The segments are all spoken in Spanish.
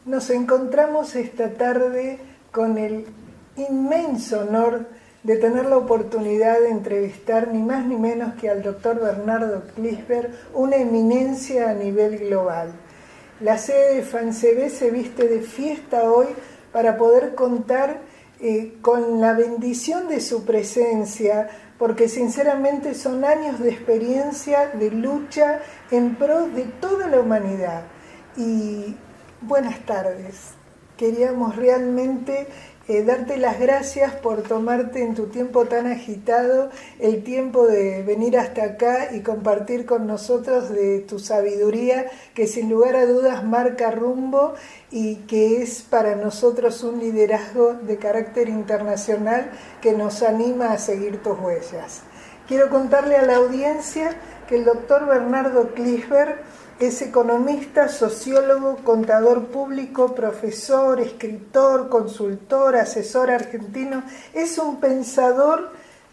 Nos encontramos esta tarde con el inmenso honor de tener la oportunidad de entrevistar ni más ni menos que al doctor Bernardo Kliesberg, una eminencia a nivel global. La sede de FANSEBE se viste de fiesta hoy para poder contar con la bendición de su presencia, porque sinceramente son años de experiencia, de lucha en pro de toda la humanidad. Y buenas tardes. Queríamos realmente darte las gracias por tomarte en tu tiempo tan agitado el tiempo de venir hasta acá y compartir con nosotros de tu sabiduría, que sin lugar a dudas marca rumbo y que es para nosotros un liderazgo de carácter internacional que nos anima a seguir tus huellas. Quiero contarle a la audiencia que el doctor Bernardo Kliesberg es economista, sociólogo, contador público, profesor, escritor, consultor, asesor argentino. Es un pensador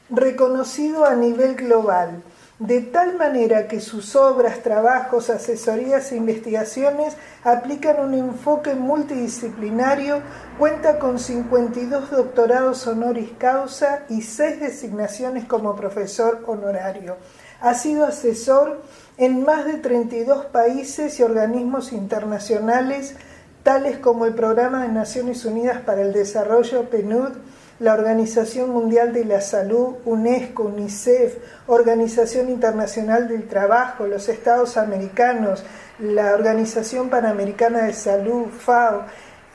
reconocido a nivel global, de tal manera que sus obras, trabajos, asesorías e investigaciones aplican un enfoque multidisciplinario, cuenta con 52 doctorados honoris causa y 6 designaciones como profesor honorario. Ha sido asesor en más de 32 países y organismos internacionales, tales como el Programa de Naciones Unidas para el Desarrollo, PNUD, la Organización Mundial de la Salud, UNESCO, UNICEF, Organización Internacional del Trabajo, los Estados Americanos, la Organización Panamericana de Salud, FAO.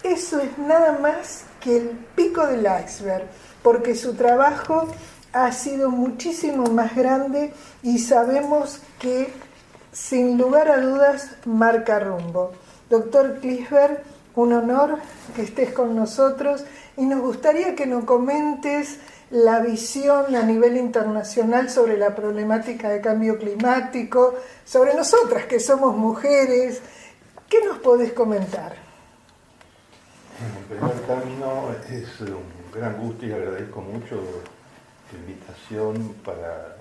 Eso es nada más que el pico del iceberg, porque su trabajo ha sido muchísimo más grande y sabemos que sin lugar a dudas marca rumbo. Doctor Kliesberg, un honor que estés con nosotros y nos gustaría que nos comentes la visión a nivel internacional sobre la problemática de cambio climático, sobre nosotras que somos mujeres. ¿Qué nos podés comentar? En primer término, es un gran gusto y agradezco mucho tu invitación para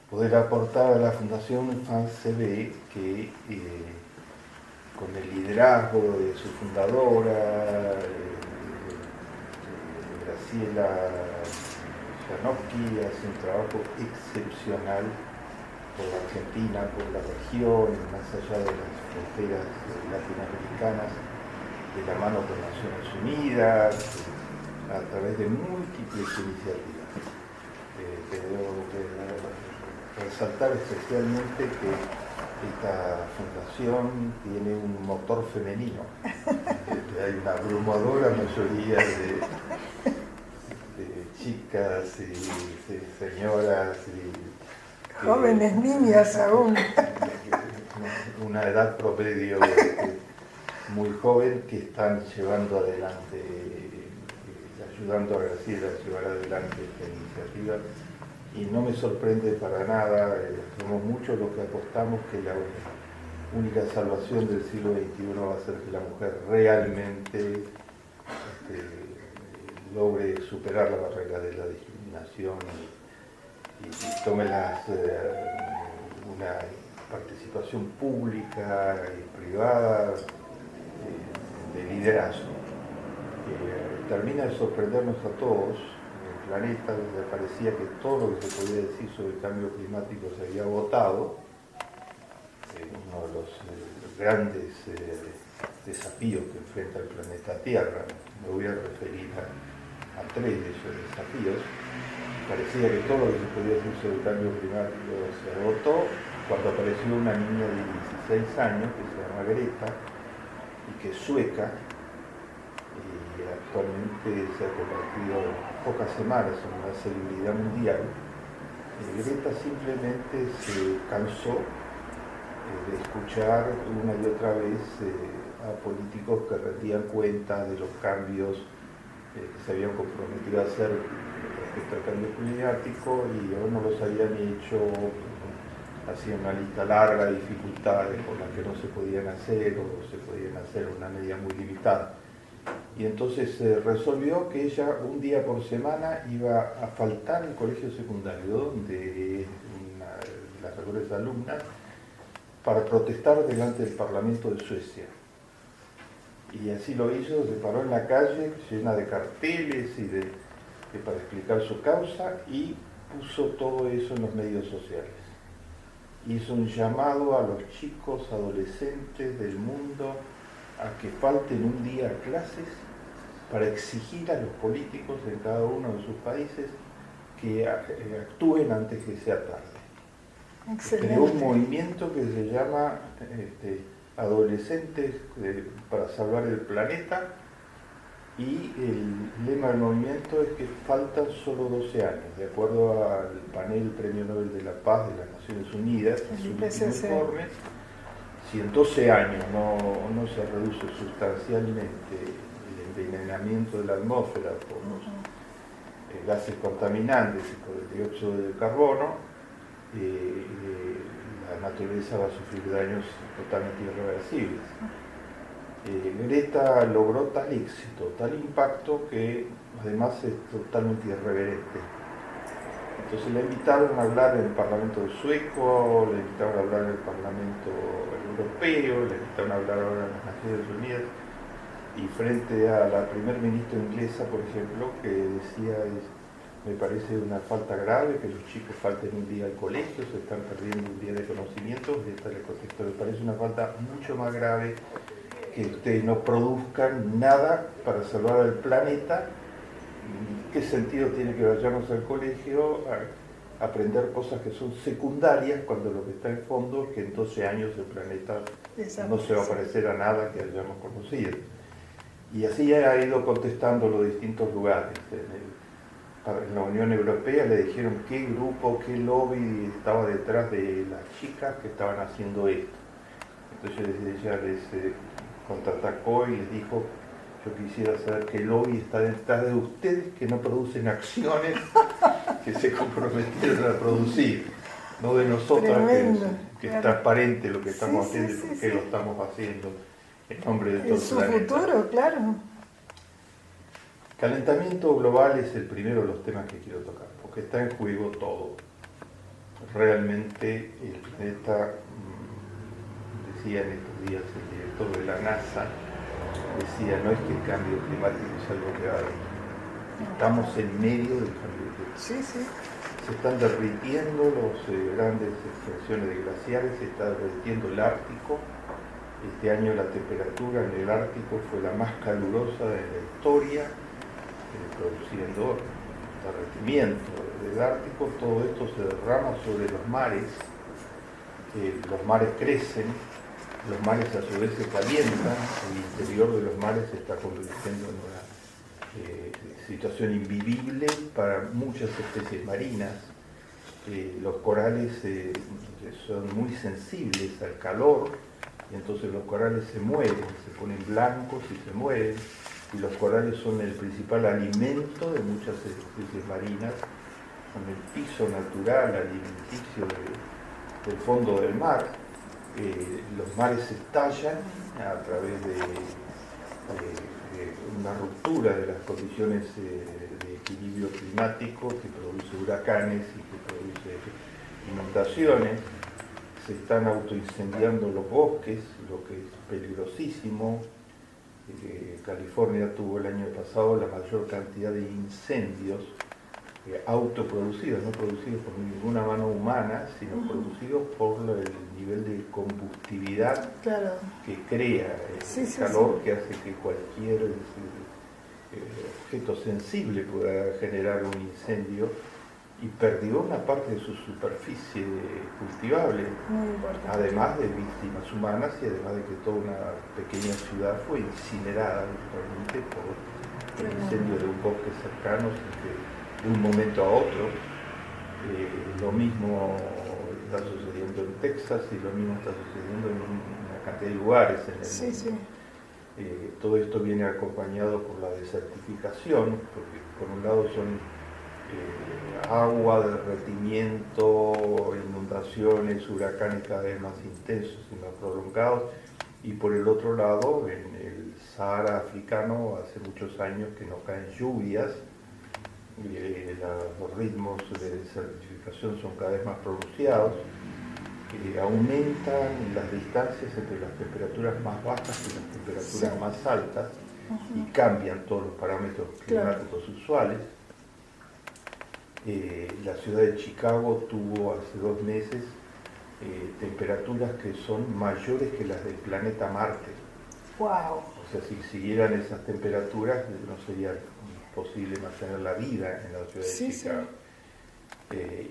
poder aportar a la Fundación FANSEBE, que con el liderazgo de su fundadora, Graciela Janowski, hace un trabajo excepcional por la Argentina, por la región, más allá de las fronteras latinoamericanas, de la mano con Naciones Unidas, a través de múltiples iniciativas. Resaltar especialmente que esta fundación tiene un motor femenino. Hay una abrumadora mayoría de chicas y señoras y jóvenes niñas aún. Una edad promedio muy joven que están llevando adelante, ayudando a Graciela a llevar adelante esta iniciativa. Y no me sorprende para nada, somos muchos los que apostamos que la única salvación del siglo XXI va a ser que la mujer realmente logre superar la barrera de la discriminación y tome una participación pública y privada de liderazgo. Termina de sorprendernos a todos. Planeta, donde parecía que todo lo que se podía decir sobre el cambio climático se había agotado, uno de los grandes desafíos que enfrenta el planeta Tierra. Me voy a referir a 3 de esos desafíos. Parecía que todo lo que se podía decir sobre el cambio climático se agotó cuando apareció una niña de 16 años que se llama Greta y que es sueca, y actualmente se ha convertido en pocas semanas en una celebridad mundial. Greta simplemente se cansó de escuchar una y otra vez a políticos que rendían cuenta de los cambios que se habían comprometido a hacer respecto al cambio climático y aún no los habían hecho. Hacían una lista larga de dificultades por las que no se podían hacer o se podían hacer en una medida muy limitada. Y entonces resolvió que ella un día por semana iba a faltar al colegio secundario, donde una de las mejores alumnas, para protestar delante del Parlamento de Suecia. Y así lo hizo, se paró en la calle llena de carteles y para explicar su causa y puso todo eso en los medios sociales. Hizo un llamado a los chicos, adolescentes del mundo a que falten un día a clases para exigir a los políticos en cada uno de sus países que actúen antes que sea tarde. Excelente. Creó un movimiento que se llama Adolescentes para Salvar el Planeta, y el lema del movimiento es que faltan solo 12 años, de acuerdo al panel Premio Nobel de la Paz de las Naciones Unidas, en su último informe. Si en 12 años no se reduce sustancialmente el envenenamiento de la atmósfera por los gases contaminantes y por el dióxido de carbono, la naturaleza va a sufrir daños totalmente irreversibles. Greta logró tal éxito, tal impacto, que además es totalmente irreverente. Entonces la invitaron a hablar en el Parlamento sueco, la invitaron a hablar en el Parlamento europeo, la invitaron a hablar ahora en las Naciones Unidas, y frente a la primer ministra inglesa, por ejemplo, que decía, me parece una falta grave que los chicos falten un día al colegio, se están perdiendo un día de conocimiento, esta le contestó, me parece una falta mucho más grave que ustedes no produzcan nada para salvar al planeta. ¿Qué sentido tiene que vayamos al colegio a aprender cosas que son secundarias cuando lo que está en fondo es que en 12 años el planeta no se va a parecer a nada que hayamos conocido? Y así ha ido contestando los distintos lugares. En la Unión Europea le dijeron qué grupo, qué lobby estaba detrás de las chicas que estaban haciendo esto. Entonces ella les contraatacó y les dijo, yo quisiera saber qué lobby está detrás de ustedes que no producen acciones que se comprometieron a producir, no de nosotros, que es transparente lo que estamos haciendo y por qué lo estamos haciendo en nombre de todo el planeta. En su futuro, claro. Calentamiento global es el primero de los temas que quiero tocar, porque está en juego todo. Realmente el planeta, decía en estos días el director de la NASA, decía, no es que el cambio climático es algo que va a venir. Estamos en medio del cambio climático. Sí, sí. Se están derritiendo las grandes extensiones de glaciares, se está derritiendo el Ártico. Este año la temperatura en el Ártico fue la más calurosa de la historia, produciendo derretimiento del Ártico. Todo esto se derrama sobre los mares crecen, los mares a su vez se calientan, el interior de los mares se está convirtiendo en una situación invivible para muchas especies marinas. Los corales son muy sensibles al calor, y entonces los corales se mueren, se ponen blancos y se mueren, y los corales son el principal alimento de muchas especies marinas, son el piso natural alimenticio del fondo del mar. Los mares se estallan a través de una ruptura de las condiciones de equilibrio climático que produce huracanes y que produce inundaciones. Se están autoincendiando los bosques, lo que es peligrosísimo. California tuvo el año pasado la mayor cantidad de incendios autoproducidos, no producidos por ninguna mano humana, sino producidos por el nivel de combustibilidad que crea el calor que hace que cualquier objeto sensible pueda generar un incendio, y perdió una parte de su superficie cultivable, además de víctimas humanas y además de que toda una pequeña ciudad fue incinerada literalmente por el incendio de un bosque cercano de un momento a otro. Lo mismo está sucediendo en Texas y lo mismo está sucediendo en una cantidad de lugares en el mundo. Todo esto viene acompañado por la desertificación, porque por un lado son agua, derretimiento, inundaciones, huracanes cada vez más intensos y más prolongados, y por el otro lado, en el Sahara africano hace muchos años que no caen lluvias, los ritmos de desertificación son cada vez más pronunciados, aumentan las distancias entre las temperaturas más bajas y las temperaturas Sí. más altas y cambian todos los parámetros climáticos usuales. La ciudad de Chicago tuvo hace 2 meses temperaturas que son mayores que las del planeta Marte. Wow. O sea, si siguieran esas temperaturas no sería posible mantener la vida en la ciudad de Chicago.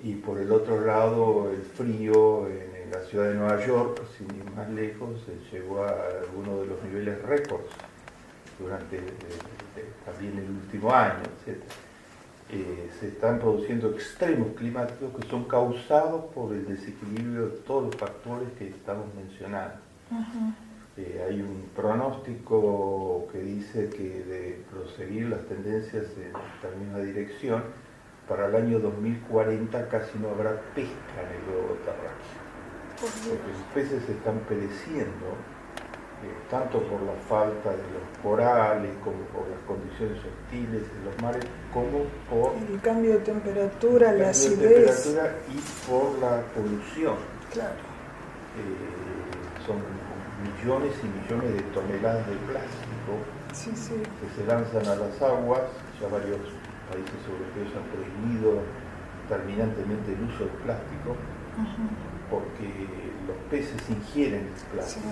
Y por el otro lado, el frío en la ciudad de Nueva York, sin ir más lejos, llegó a algunos de los niveles récords durante también el último año, etc. Se están produciendo extremos climáticos que son causados por el desequilibrio de todos los factores que estamos mencionando. Hay un pronóstico que dice que de proseguir las tendencias en esta misma dirección, para el año 2040 casi no habrá pesca en el globo terráqueo, porque los peces están pereciendo, tanto por la falta de los corales, como por las condiciones hostiles de los mares, como por el cambio de temperatura, la acidez. Y por la polución. Claro. Son millones y millones de toneladas de plástico que se lanzan a las aguas. Ya varios países europeos han prohibido terminantemente el uso del plástico porque los peces ingieren el plástico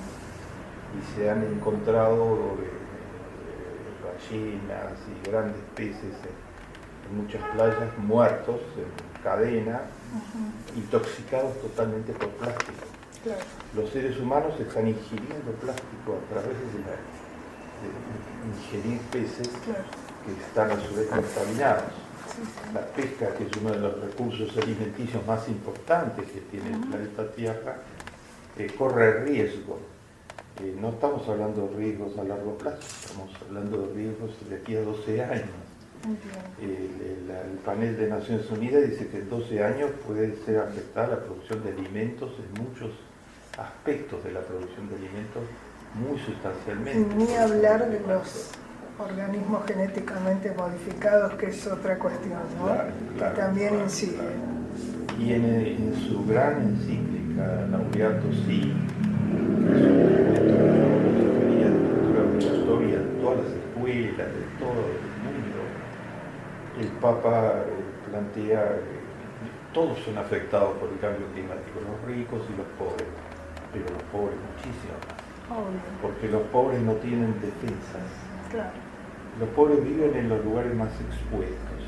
y se han encontrado ballenas y grandes peces en muchas playas muertos en cadena, intoxicados totalmente por plástico. Claro. Los seres humanos están ingiriendo plástico a través de ingerir peces que están a su vez contaminados. La pesca, que es uno de los recursos alimenticios más importantes que tiene el planeta Tierra, corre riesgo. No estamos hablando de riesgos a largo plazo, estamos hablando de riesgos de aquí a 12 años. El panel de Naciones Unidas dice que en 12 años puede ser afectada la producción de alimentos en muchos aspectos de la producción de alimentos muy sustancialmente. Ni hablar de los organismos genéticamente modificados, que es otra cuestión, ¿no? Que también incide. Claro. Y en su gran encíclica, Laudato Si, que es un documento que yo sugería de lectura obligatoria de todas las escuelas, de todo el mundo, el Papa plantea que todos son afectados por el cambio climático, los ricos y los pobres, pero los pobres muchísimo más. Porque los pobres no tienen defensas. Claro. Los pobres viven en los lugares más expuestos.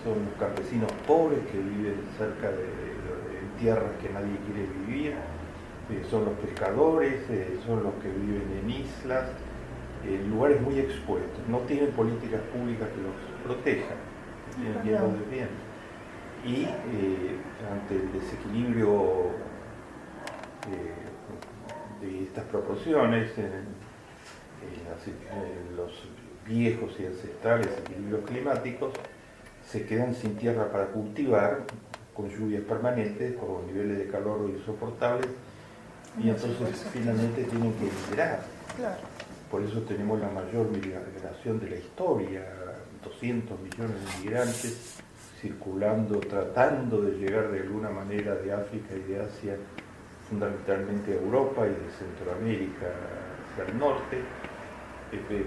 Son los campesinos pobres que viven cerca de tierras que nadie quiere vivir. Son los pescadores, son los que viven en islas, en lugares muy expuestos. No tienen políticas públicas que los protejan, que tienen quien los defienda. Y ante el desequilibrio de estas proporciones, los viejos y ancestrales equilibrios climáticos se quedan sin tierra para cultivar, con lluvias permanentes, por niveles de calor insoportables, y entonces finalmente tienen que migrar. Claro. Por eso tenemos la mayor migración de la historia, 200 millones de migrantes circulando, tratando de llegar de alguna manera de África y de Asia, fundamentalmente a Europa y de Centroamérica hacia el norte,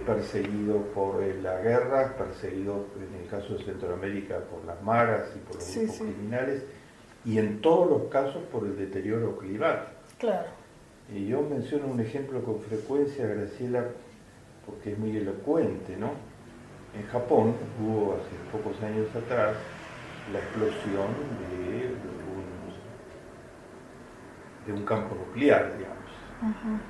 perseguidos por la guerra, perseguidos en el caso de Centroamérica por las maras y por los grupos criminales, y en todos los casos por el deterioro climático. Claro. Y yo menciono un ejemplo con frecuencia, Graciela, porque es muy elocuente, ¿no? En Japón hubo hace pocos años atrás la explosión de un campo nuclear, digamos.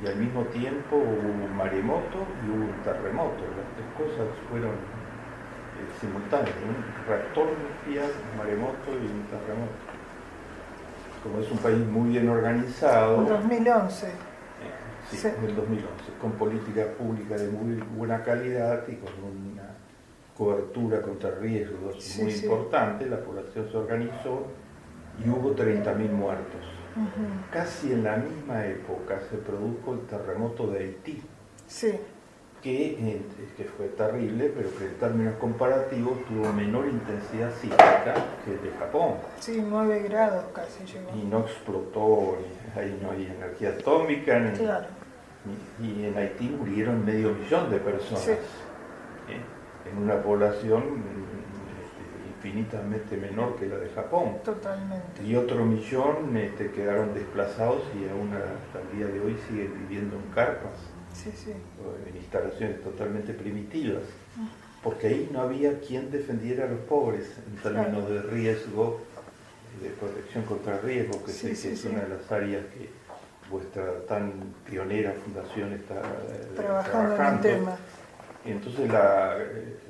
Y al mismo tiempo hubo un maremoto y hubo un terremoto. Las tres cosas fueron simultáneas, un reactor nuclear, un maremoto y un terremoto. Como es un país muy bien organizado. En 2011. Sí, en el 2011, con políticas públicas de muy buena calidad y con una cobertura contra riesgos muy importante, la población se organizó y hubo 30.000 muertos. Casi en la misma época se produjo el terremoto de Haití. Sí. que fue terrible, pero que en términos comparativos tuvo menor intensidad sísmica que el de Japón. Sí, 9 grados casi llegó. Y no explotó, ahí no hay energía atómica, Claro. y en Haití murieron 500.000 de personas, Sí. en una población infinitamente menor que la de Japón. Totalmente. Y otro 1.000.000 quedaron desplazados y aún hasta el día de hoy siguen viviendo en carpas, Sí, sí. en instalaciones totalmente primitivas, porque ahí no había quien defendiera a los pobres en términos de riesgo, de protección contra riesgo, que Sí, sé sí, que es sí. una de las áreas que vuestra tan pionera fundación está Trabajando en el tema. Y entonces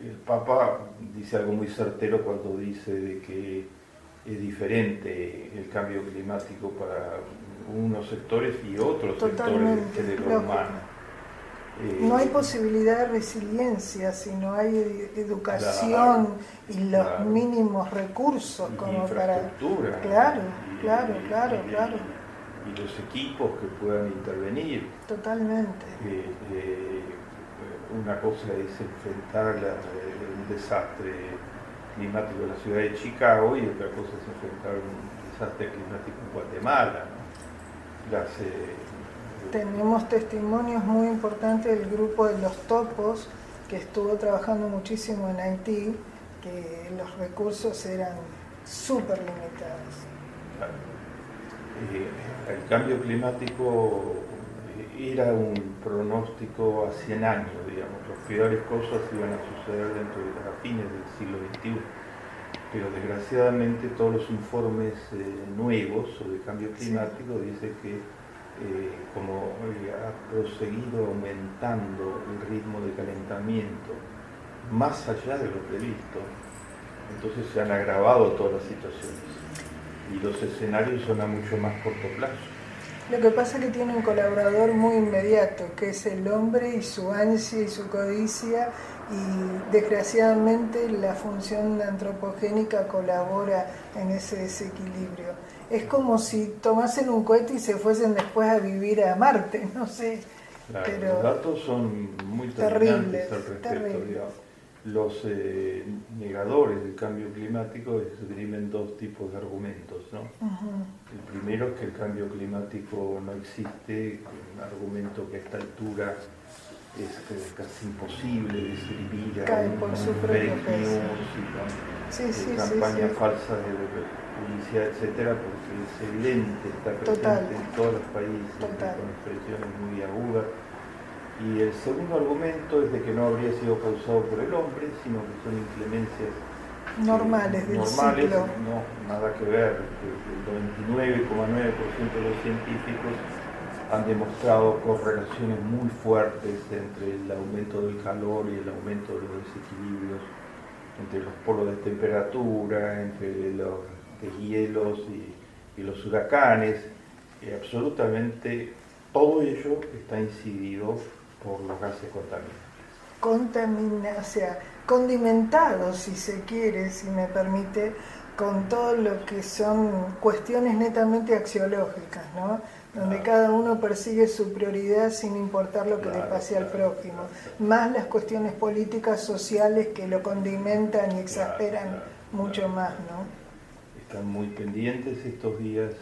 el Papa dice algo muy certero cuando dice de que es diferente el cambio climático para unos sectores y otros Totalmente, sectores del género lógico. humano. No hay posibilidad de resiliencia si no hay educación Claro, y los claro. mínimos recursos Y como para... infraestructura. Claro, Y- claro, y- claro, y- claro. Y los equipos que puedan intervenir. Totalmente. Una cosa es enfrentar un desastre climático en la ciudad de Chicago y otra cosa es enfrentar un desastre climático en Guatemala, ¿no? Tenemos testimonios muy importantes del grupo de los topos que estuvo trabajando muchísimo en Haití, que los recursos eran súper limitados. Claro. El cambio climático era un pronóstico a 100 años, digamos. Las peores cosas iban a suceder dentro de a fines del siglo XXI. Pero desgraciadamente todos los informes nuevos sobre cambio climático dicen que como ha proseguido aumentando el ritmo de calentamiento más allá de lo previsto, entonces se han agravado todas las situaciones y los escenarios son a mucho más corto plazo. Lo que pasa es que tiene un colaborador muy inmediato, que es el hombre y su ansia y su codicia, y desgraciadamente la función antropogénica colabora en ese desequilibrio. Es como si tomasen un cohete y se fuesen después a vivir a Marte, no sé. Claro, pero los datos son muy terribles, terminantes al respecto. terribles. Digamos. Los negadores del cambio climático esgrimen dos tipos de argumentos, ¿no? El primero es que el cambio climático no existe, un argumento que a esta altura es casi imposible de escribir Cae por su propio fake peso. news y Sí, campañas sí. falsas de publicidad, etcétera, porque es evidente, está presente Total. en todos los países, Total. con expresiones muy agudas. Y el segundo argumento es de que no habría sido causado por el hombre, sino que son inclemencias normales del normales, ciclo. no, nada que ver. El 99,9% de los científicos han demostrado correlaciones muy fuertes entre el aumento del calor y el aumento de los desequilibrios, entre los polos de temperatura, entre los deshielos y los huracanes. Absolutamente todo ello está incidido por los gases contaminantes. O sea, condimentados, si se quiere, si me permite, con todo lo que son cuestiones netamente axiológicas, ¿no? Donde cada uno persigue su prioridad sin importar lo que le pase al prójimo, más las cuestiones políticas, sociales que lo condimentan y exasperan mucho más, ¿no? Están muy pendientes estos días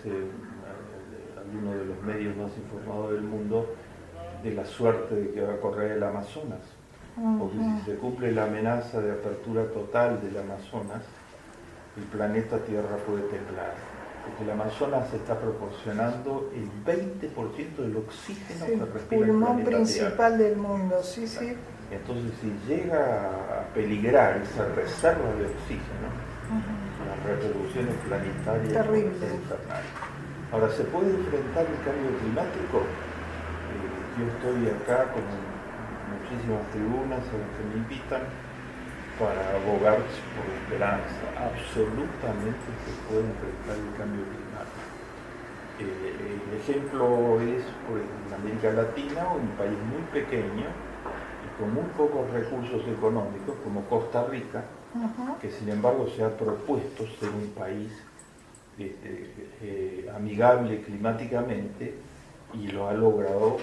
algunos de los medios más informados del mundo de la suerte de que va a correr el Amazonas, porque si se cumple la amenaza de apertura total del Amazonas, el planeta Tierra puede temblar, porque el Amazonas está proporcionando el 20% del oxígeno que respira el pulmón planeta principal Tierra. del mundo, sí, sí. Entonces, si llega a peligrar esa reserva de oxígeno, las repercusiones planetarias Terrible. pueden ser infernales. Ahora, ¿se puede enfrentar el cambio climático? Yo estoy acá con muchísimas tribunas a las que me invitan para abogar por esperanza. Absolutamente se puede enfrentar el cambio climático. El ejemplo es en América Latina, un país muy pequeño y con muy pocos recursos económicos, como Costa Rica, que sin embargo se ha propuesto ser un país amigable climáticamente y lo ha logrado.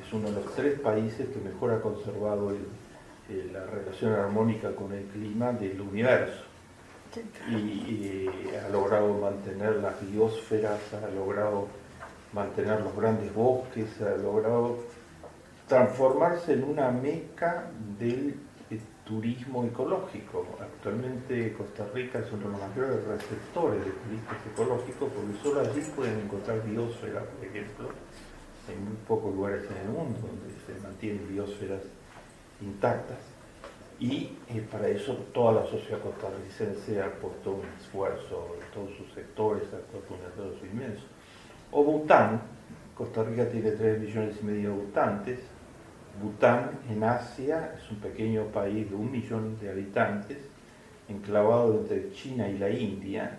Es es uno de los 3 países que mejor ha conservado la relación armónica con el clima del universo. Y ha logrado mantener las biosferas, ha logrado mantener los grandes bosques, ha logrado transformarse en una meca del turismo ecológico. Actualmente Costa Rica es uno de los mayores receptores de turistas ecológicos porque solo allí pueden encontrar biosferas, por ejemplo, en muy pocos lugares en el mundo donde se mantienen biosferas intactas. Y para eso toda la sociedad costarricense ha puesto un esfuerzo en todos sus sectores, ha puesto un esfuerzo inmenso. O Bután, Costa Rica tiene 3,5 millones de habitantes. Bután en Asia es un pequeño país de 1 millón de habitantes, enclavado entre China y la India,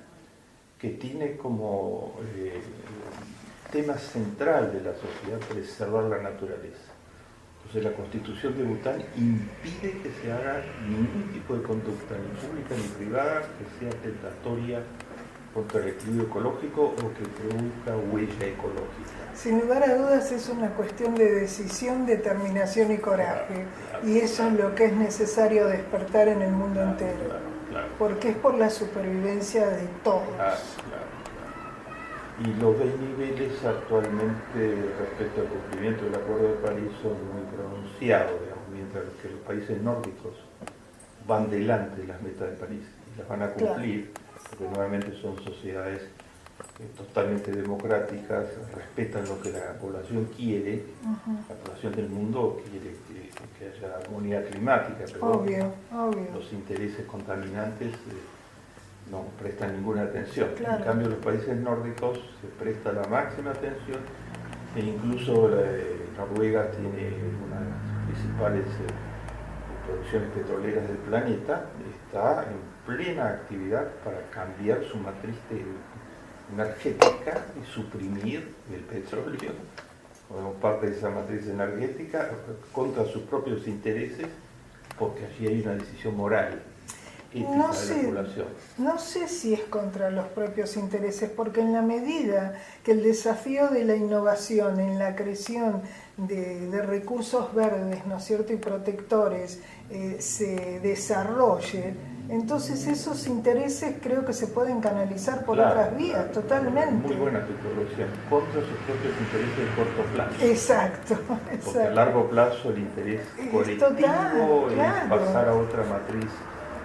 que tiene como tema central de la sociedad preservar la naturaleza. Entonces la Constitución de Bután impide que se haga ningún tipo de conducta, ni pública ni privada, que sea tentatoria contra el equilibrio ecológico o que produzca huella ecológica. Sin lugar a dudas es una cuestión de decisión, determinación y coraje. Y eso es lo que es necesario despertar en el mundo entero. Porque es por la supervivencia de todos. Y los desniveles actualmente respecto al cumplimiento del Acuerdo de París son muy pronunciados, digamos, mientras que los países nórdicos van delante de las metas de París y las van a cumplir, porque nuevamente son sociedades totalmente democráticas, respetan lo que la población quiere. La población del mundo quiere que haya armonía climática, pero obvio. los intereses contaminantes no prestan ninguna atención. Claro. En cambio, los países nórdicos se presta la máxima atención e incluso Noruega tiene una de las principales producciones petroleras del planeta, está en plena actividad para cambiar su matriz energética y suprimir el petróleo como parte de esa matriz energética contra sus propios intereses, porque allí hay una decisión moral. No sé si es contra los propios intereses, porque en la medida que el desafío de la innovación en la creación de recursos verdes, ¿no es cierto?, y protectores se desarrolle, entonces esos intereses creo que se pueden canalizar por otras vías, totalmente. Muy buena tu corrección, contra sus propios intereses de corto plazo. Exacto. Porque a largo plazo el interés colectivo es pasar a otra matriz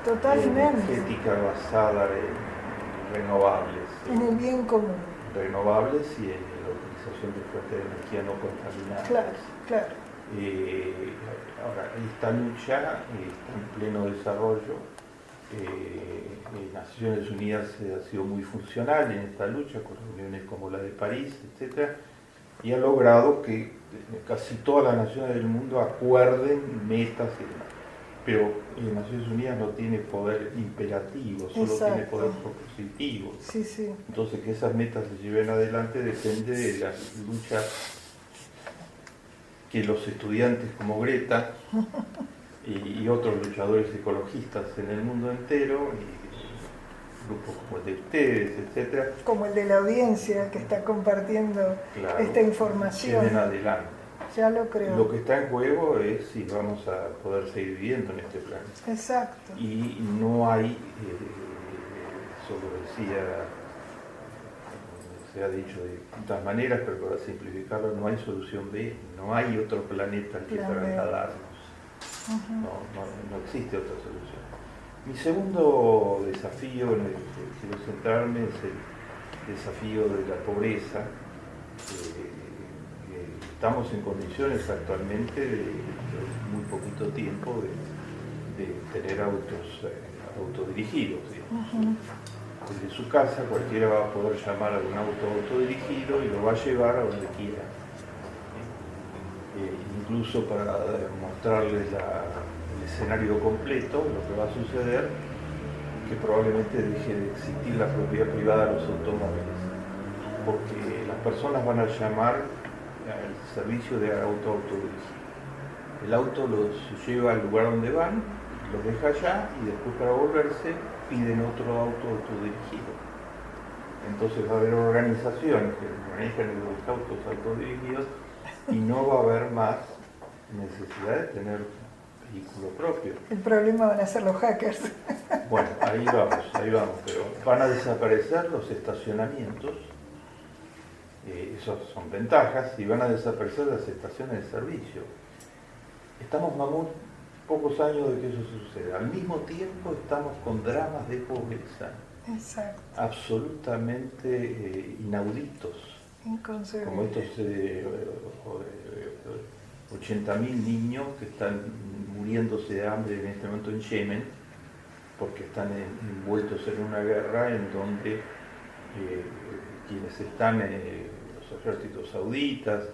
energética basada en renovables. En el bien común. Renovables y en la utilización de fuentes de energía no contaminantes. Claro. Ahora, esta lucha está en pleno desarrollo. Naciones Unidas ha sido muy funcional en esta lucha, con reuniones como la de París, etc. Y ha logrado que casi todas las naciones del mundo acuerden metas y demás. Pero Naciones Unidas no tiene poder imperativo, solo tiene poder propositivo. Sí. Entonces, que esas metas se lleven adelante depende de las luchas que los estudiantes como Greta y otros luchadores ecologistas en el mundo entero, y grupos como el de ustedes, etcétera, como el de la audiencia que está compartiendo esta información, lleven adelante. Ya lo creo. Lo que está en juego es si vamos a poder seguir viviendo en este planeta. Exacto. Y no hay, solo decía, se ha dicho de tantas maneras, pero para simplificarlo, no hay solución B, no hay otro planeta al que trasladarnos. No existe otra solución. Mi segundo desafío en el que quiero centrarme es el desafío de la pobreza. Estamos en condiciones actualmente de muy poquito tiempo de tener autos autodirigidos. Desde su casa cualquiera va a poder llamar a un auto autodirigido y lo va a llevar a donde quiera. Incluso para mostrarles el escenario completo, lo que va a suceder, que probablemente deje de existir la propiedad privada de los automóviles, porque las personas van a llamar al servicio de auto autodirigido. El auto los lleva al lugar donde van, los deja allá y después para volverse piden otro auto autodirigido. Entonces va a haber organizaciones que manejan los autos autodirigidos y no va a haber más necesidad de tener vehículo propio. El problema van a ser los hackers. Bueno, ahí vamos, pero van a desaparecer los estacionamientos, esas son ventajas, y van a desaparecer las estaciones de servicio. Estamos a muy pocos años de que eso suceda. Al mismo tiempo estamos con dramas de pobreza. Exacto. Absolutamente inauditos. Inconcebible. Como estos 80.000 niños que están muriéndose de hambre en este momento en Yemen, porque están envueltos en una guerra en donde quienes están, los ejércitos sauditas,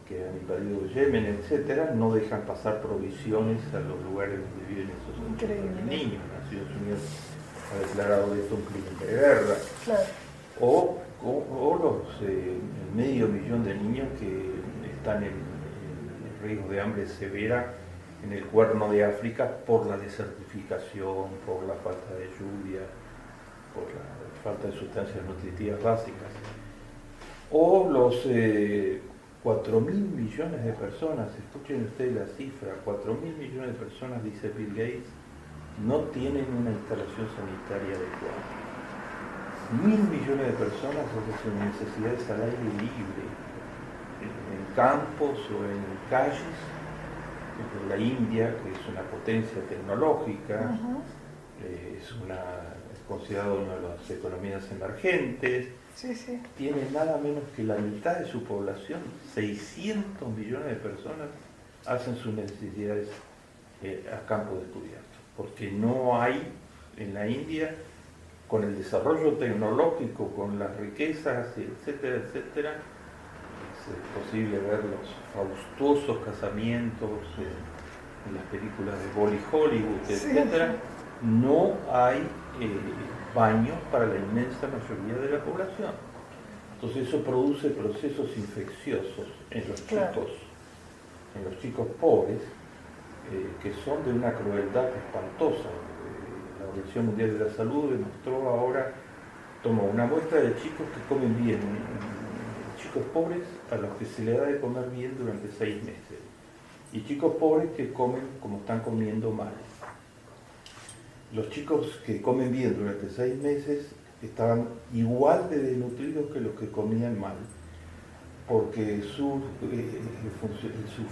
que han invadido Yemen, etcétera, no dejan pasar provisiones a los lugares donde viven esos niños. Naciones Unidas ha declarado esto un crimen de guerra. Claro. O los medio millón de niños que están en riesgo de hambre severa en el Cuerno de África por la desertificación, por la falta de lluvia, por la falta de sustancias nutritivas básicas. O los 4.000 millones de personas, escuchen ustedes la cifra, 4.000 millones de personas, dice Bill Gates, no tienen una instalación sanitaria adecuada. 1.000 millones de personas hacen sus necesidades al aire libre, en campos o en calles. La India, que es una potencia tecnológica, es considerado una de las economías emergentes, sí, sí. Tiene nada menos que la mitad de su población, 600 millones de personas, hacen sus necesidades a campo descubierto, porque no hay en la India, con el desarrollo tecnológico, con las riquezas, etcétera, etcétera, es posible ver los faustuosos casamientos en las películas de Hollywood, etcétera. No hay baños para la inmensa mayoría de la población. Entonces eso produce procesos infecciosos en los chicos pobres, que son de una crueldad espantosa. La Organización Mundial de la Salud demostró ahora, tomó una muestra de chicos que comen bien, chicos pobres a los que se le da de comer bien durante 6 meses, y chicos pobres que comen como están comiendo mal. Los chicos que comen bien durante 6 meses estaban igual de desnutridos que los que comían mal, porque su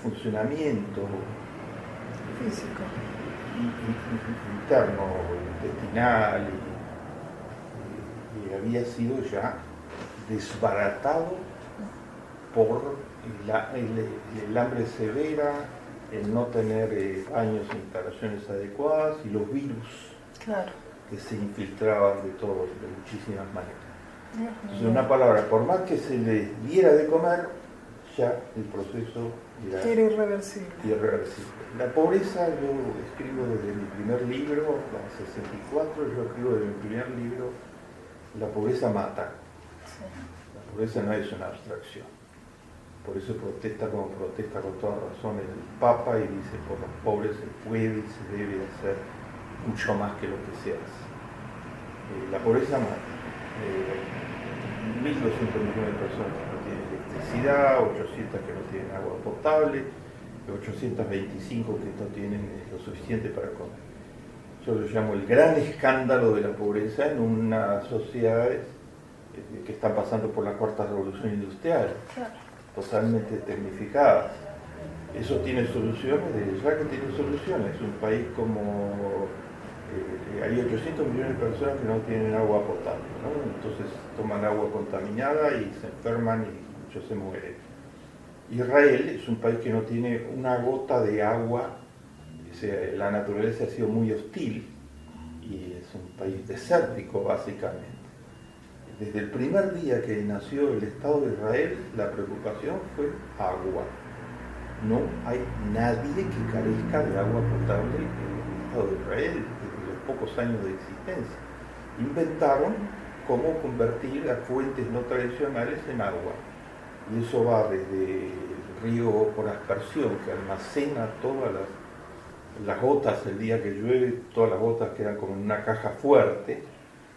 funcionamiento físico, interno, intestinal, había sido ya desbaratado por el hambre severa, el no tener baños e instalaciones adecuadas y los virus que se infiltraban de muchísimas maneras. Entonces, en una palabra, por más que se les diera de comer, ya el proceso era irreversible. La pobreza, yo escribo desde mi primer libro, la 64, yo escribo desde mi primer libro, la pobreza mata. Sí. La pobreza no es una abstracción. Por eso protesta como protesta con toda razón el Papa y dice, por los pobres se puede y se debe hacer mucho más que lo que se hace. La pobreza mata. 1.200 millones de personas que no tienen electricidad, 800 que no tienen agua potable, 825 que no tienen lo suficiente para comer. Yo lo llamo el gran escándalo de la pobreza en unas sociedades que están pasando por la cuarta revolución industrial, totalmente tecnificadas. Eso tiene soluciones, de verdad que tiene soluciones. Un país como... hay 800 millones de personas que no tienen agua potable, ¿no? Entonces toman agua contaminada y se enferman y muchos se mueren. Israel es un país que no tiene una gota de agua, la naturaleza ha sido muy hostil y es un país desértico básicamente. Desde el primer día que nació el Estado de Israel, la preocupación fue agua. No hay nadie que carezca de agua potable en el Estado de Israel desde los pocos años de existencia. Inventaron cómo convertir las fuentes no tradicionales en agua. Y eso va desde el río por aspersión, que almacena todas las gotas el día que llueve, todas las gotas quedan como en una caja fuerte,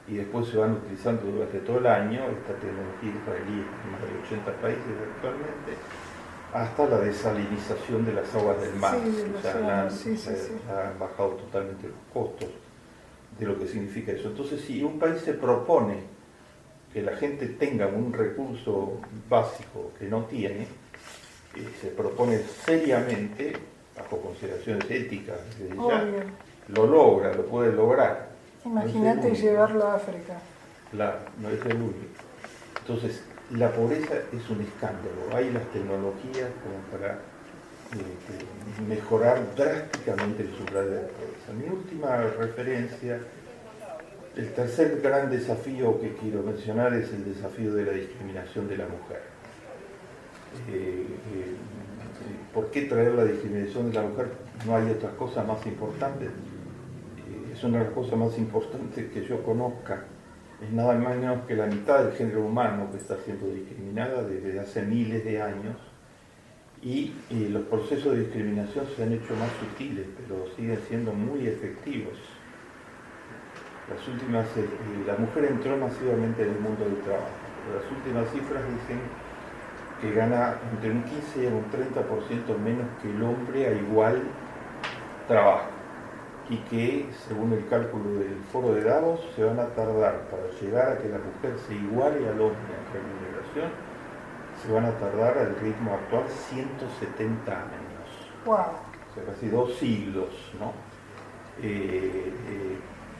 y después se van utilizando durante todo el año. Esta tecnología israelí en más de 80 países actualmente. hasta la desalinización de las aguas del mar. Sí, de O los sea, océanos, sí, sí, sí. han bajado totalmente los costos de lo que significa eso. Entonces, si un país se propone que la gente tenga un recurso básico que no tiene, se propone seriamente, bajo consideraciones éticas, desde ya, Obvio. lo logra, lo puede lograr. Imagínate No es el único. llevarlo a África. Claro, no es el único. Entonces, la pobreza es un escándalo. Hay las tecnologías como para mejorar drásticamente el umbral de la pobreza. Mi última referencia, el tercer gran desafío que quiero mencionar es el desafío de la discriminación de la mujer. ¿Por qué traer la discriminación de la mujer? No hay otra cosa más importante. Es una de las cosas más importantes que yo conozca. Es nada más menos que la mitad del género humano que está siendo discriminada desde hace miles de años, y los procesos de discriminación se han hecho más sutiles, pero siguen siendo muy efectivos. La mujer entró masivamente en el mundo del trabajo, pero las últimas cifras dicen que gana entre un 15 y un 30% menos que el hombre a igual trabajo, y que, según el cálculo del Foro de Davos, se van a tardar para llegar a que la mujer se iguale al hombre en remuneración, se van a tardar al ritmo actual 170 años. Wow. O sea, casi 2 siglos, ¿no?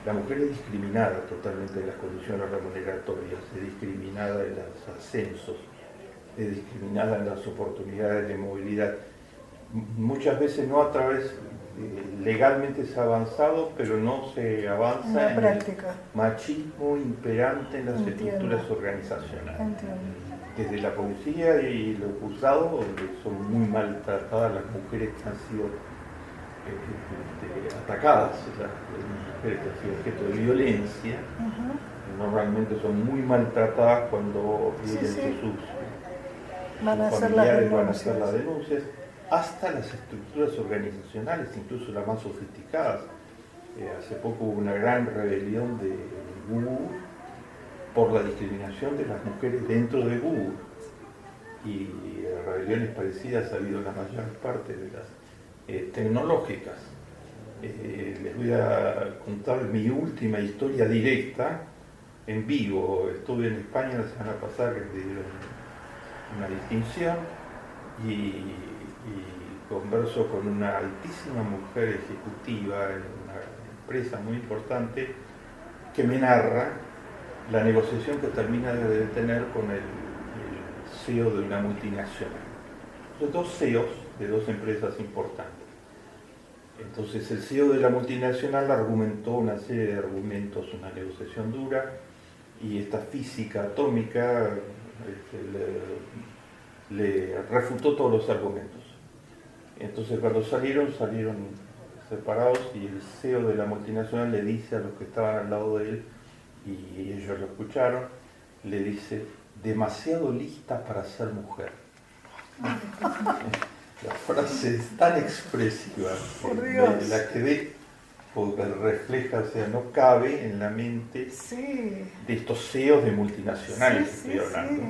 La mujer es discriminada totalmente en las condiciones remuneratorias, es discriminada en los ascensos, es discriminada en las oportunidades de movilidad. Muchas veces no a través, legalmente se ha avanzado, pero no se avanza en el machismo imperante en las estructuras organizacionales. Entiendo. Desde la policía y los juzgados, donde son muy maltratadas las mujeres que han sido atacadas, las mujeres que han sido objeto de violencia, normalmente son muy maltratadas cuando sus familiares van a hacer las denuncias, hasta las estructuras organizacionales, incluso las más sofisticadas. Hace poco hubo una gran rebelión de Google por la discriminación de las mujeres dentro de Google, y rebeliones parecidas ha habido en la mayor parte de las tecnológicas. Les voy a contar mi última historia directa en vivo. Estuve en España la semana pasada, que me dieron una distinción, y converso con una altísima mujer ejecutiva en una empresa muy importante que me narra la negociación que termina de tener con el CEO de una multinacional. Los dos CEOs de dos empresas importantes. Entonces el CEO de la multinacional argumentó una serie de argumentos, una negociación dura, y esta física atómica le refutó todos los argumentos. Entonces cuando salieron separados, y el CEO de la multinacional le dice a los que estaban al lado de él, y ellos lo escucharon, le dice: demasiado lista para ser mujer. La frase es tan expresiva, me la quedé, porque refleja, o sea, no cabe en la mente de estos CEOs de multinacionales que estoy hablando.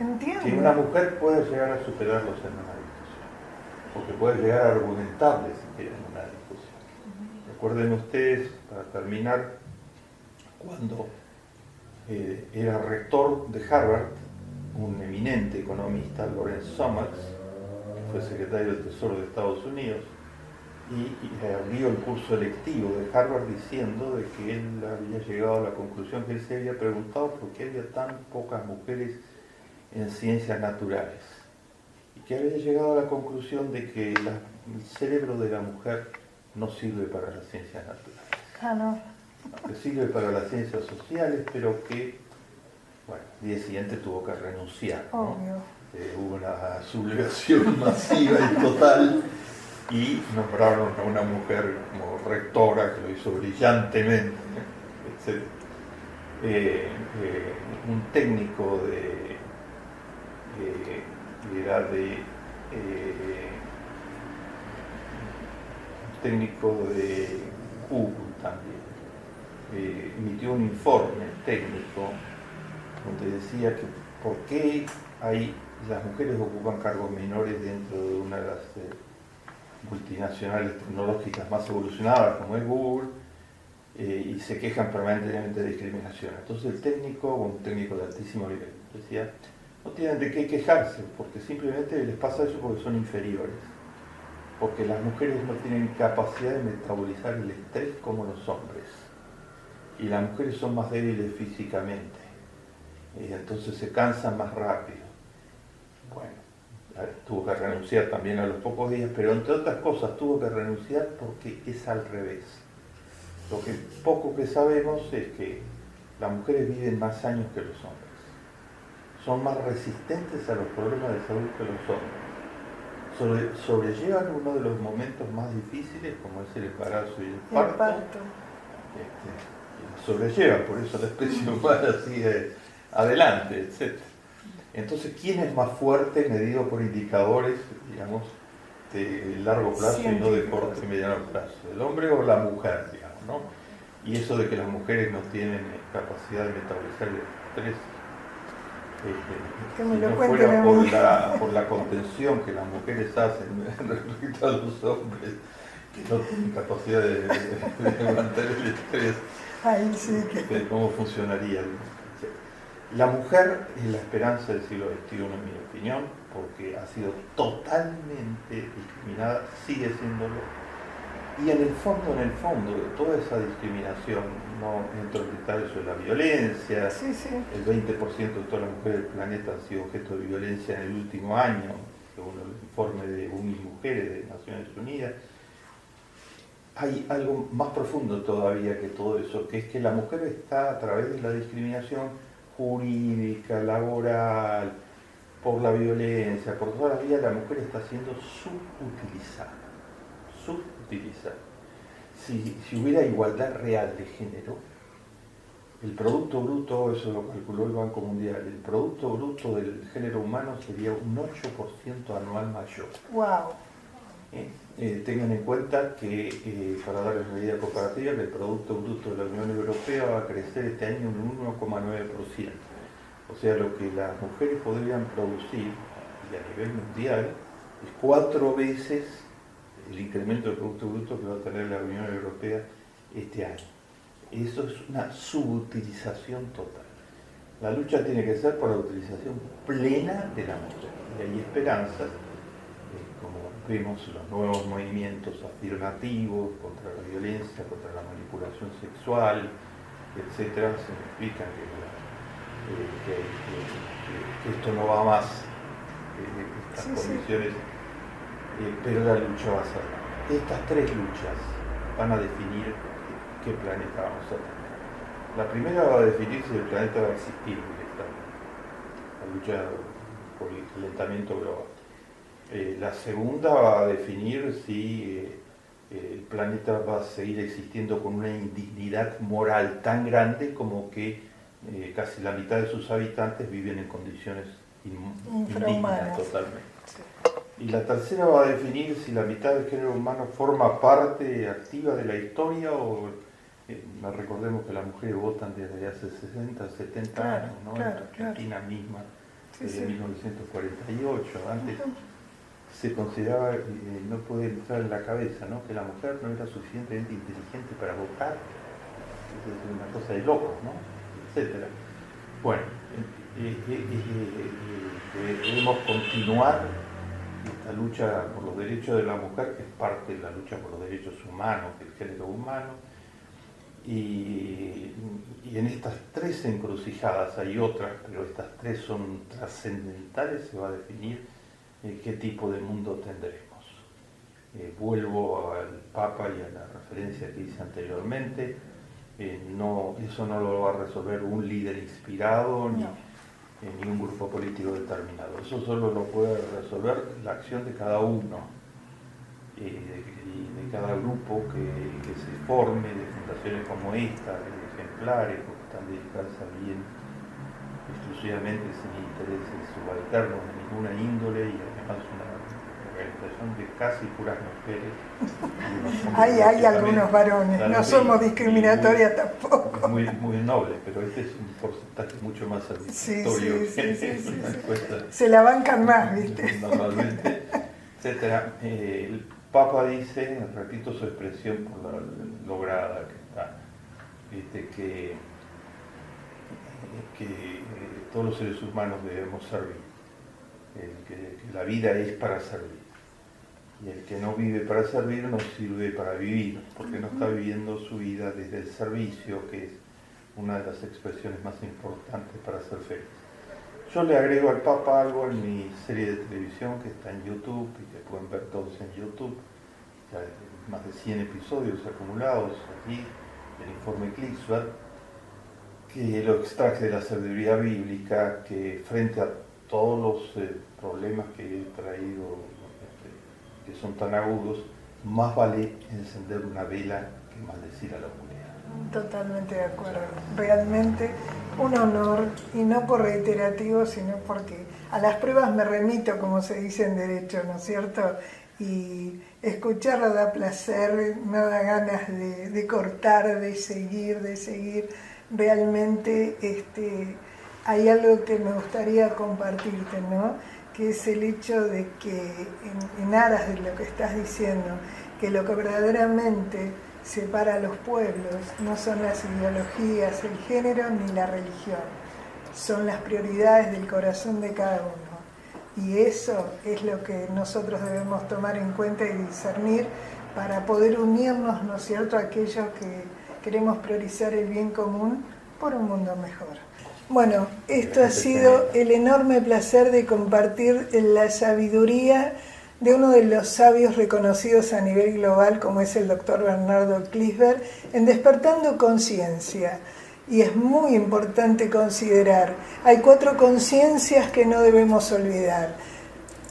Entiendo. Que una mujer puede llegar a superarlos en una discusión, porque puede llegar a argumentarles en una discusión. Recuerden ustedes, para terminar, cuando era rector de Harvard, un eminente economista, Lawrence Summers, que fue secretario del Tesoro de Estados Unidos, y abrió el curso electivo de Harvard diciendo de que él había llegado a la conclusión que él se había preguntado por qué había tan pocas mujeres en ciencias naturales, y que había llegado a la conclusión de que el cerebro de la mujer no sirve para las ciencias naturales. Que sirve para las ciencias sociales, pero que, bueno, el día siguiente tuvo que renunciar, ¿no? Hubo una sublevación masiva y total, y nombraron a una mujer como rectora, que lo hizo brillantemente, etc. Un técnico de Google también emitió un informe técnico donde decía que por qué hay las mujeres ocupan cargos menores dentro de una de las multinacionales tecnológicas más evolucionadas como es Google, y se quejan permanentemente de discriminación. Entonces el técnico, un técnico de altísimo nivel, decía, no tienen de qué quejarse, porque simplemente les pasa eso porque son inferiores, porque las mujeres no tienen capacidad de metabolizar el estrés como los hombres, y las mujeres son más débiles físicamente, y entonces se cansan más rápido. Bueno, tuvo que renunciar también a los pocos días, pero entre otras cosas tuvo que renunciar porque es al revés. Lo que poco que sabemos es que las mujeres viven más años que los hombres. Son más resistentes a los problemas de salud que los hombres. Sobrellevan uno de los momentos más difíciles, como es el embarazo y el parto. Sobrellevan, por eso la especie humana sigue adelante, etc. Entonces, ¿quién es más fuerte medido por indicadores, digamos, de largo plazo y no de corto y mediano plazo? ¿El hombre o la mujer, digamos, ¿no? Y eso de que las mujeres no tienen capacidad de metabolizar el estrés, si no fuera por la contención que las mujeres hacen respecto a los hombres, que no tienen capacidad de mantener el estrés, ay, sí, ¿cómo funcionaría? La mujer es la esperanza del siglo XXI, en mi opinión, porque ha sido totalmente discriminada, sigue siéndolo, y en el fondo de toda esa discriminación, no entro en detalles sobre la violencia, sí. El 20% de todas las mujeres del planeta han sido objeto de violencia en el último año, según el informe de UNIMujeres de Naciones Unidas. Hay algo más profundo todavía que todo eso, que es que la mujer está a través de la discriminación jurídica, laboral, por la violencia, por toda la vida, la mujer está siendo subutilizada. Si hubiera igualdad real de género, el Producto Bruto, eso lo calculó el Banco Mundial, el Producto Bruto del género humano sería un 8% anual mayor. Wow. Tengan en cuenta que, para darles una idea comparativa, que el Producto Bruto de la Unión Europea va a crecer este año un 1,9%. O sea, lo que las mujeres podrían producir, y a nivel mundial, es 4 veces el incremento del Producto Bruto que va a tener la Unión Europea este año. Eso es una subutilización total. La lucha tiene que ser por la utilización plena de la mujer. Y hay esperanzas, como vemos los nuevos movimientos afirmativos contra la violencia, contra la manipulación sexual, etcétera, significan que esto no va más, estas condiciones, pero la lucha va a ser. Estas 3 luchas van a definir qué planeta vamos a tener. La primera va a definir si el planeta va a existir directamente, la lucha por el calentamiento global. La segunda va a definir si el planeta va a seguir existiendo con una indignidad moral tan grande como que casi la mitad de sus habitantes viven en condiciones indignas totalmente. Sí. Y la tercera va a definir si la mitad del género humano forma parte activa de la historia o recordemos que las mujeres votan desde hace 60, 70 años, ¿no? En Argentina misma, desde 1948. Antes se consideraba, no puede entrar en la cabeza, ¿no?, que la mujer no era suficientemente inteligente para votar. Es una cosa de locos, ¿no?, etcétera. Bueno, debemos continuar esta lucha por los derechos de la mujer, que es parte de la lucha por los derechos humanos, del género humano, y en estas 3 encrucijadas hay otras, pero estas 3 son trascendentales. Se va a definir qué tipo de mundo tendremos. Vuelvo al Papa y a la referencia que hice anteriormente. Eso no lo va a resolver un líder inspirado ni un grupo político determinado. Eso solo lo puede resolver la acción de cada uno, y de cada grupo que se forme, de fundaciones como esta, de ejemplares, que están dedicadas a bien exclusivamente sin intereses subalternos de ninguna índole, y además una organización de casi puras mujeres. Hay algunos varones, no somos discriminatorias tampoco. Muy noble, pero este es un porcentaje mucho más satisfactorio sí. una encuesta. Se la bancan más, ¿viste? Normalmente, etcétera. El Papa dice, repito su expresión por la lograda que está, que todos los seres humanos debemos servir, que la vida es para servir, y el que no vive para servir no sirve para vivir, porque no está viviendo su vida desde el servicio, que es una de las expresiones más importantes para ser feliz. Yo le agrego al Papa algo en mi serie de televisión que está en YouTube y que pueden ver todos en YouTube, ya hay más de 100 episodios acumulados aquí, el informe Klicksberg, que lo extraje de la sabiduría bíblica, que frente a todos los problemas que he traído, que son tan agudos, más vale encender una vela que maldecir a la humanidad. Totalmente de acuerdo. Realmente un honor, y no por reiterativo, sino porque a las pruebas me remito, como se dice en derecho, ¿no es cierto? Y escucharlo da placer, no da ganas de cortar, de seguir. Realmente hay algo que me gustaría compartirte, ¿no? Que es el hecho de que en aras de lo que estás diciendo, que lo que verdaderamente separa a los pueblos no son las ideologías, el género ni la religión, son las prioridades del corazón de cada uno. Y eso es lo que nosotros debemos tomar en cuenta y discernir para poder unirnos, ¿no es cierto?, a aquellos que queremos priorizar el bien común por un mundo mejor. Bueno, esto ha sido el enorme placer de compartir la sabiduría de uno de los sabios reconocidos a nivel global, como es el doctor Bernardo Klicksberg, en Despertando Conciencia. Y es muy importante considerar, hay 4 conciencias que no debemos olvidar.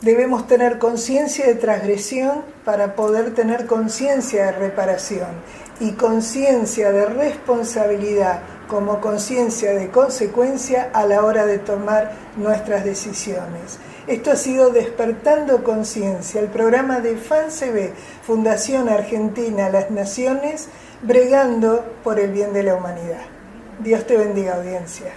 Debemos tener conciencia de transgresión para poder tener conciencia de reparación y conciencia de responsabilidad como conciencia de consecuencia a la hora de tomar nuestras decisiones. Esto ha sido Despertando Conciencia, el programa de FANCB, Fundación Argentina Las Naciones, bregando por el bien de la humanidad. Dios te bendiga, audiencia.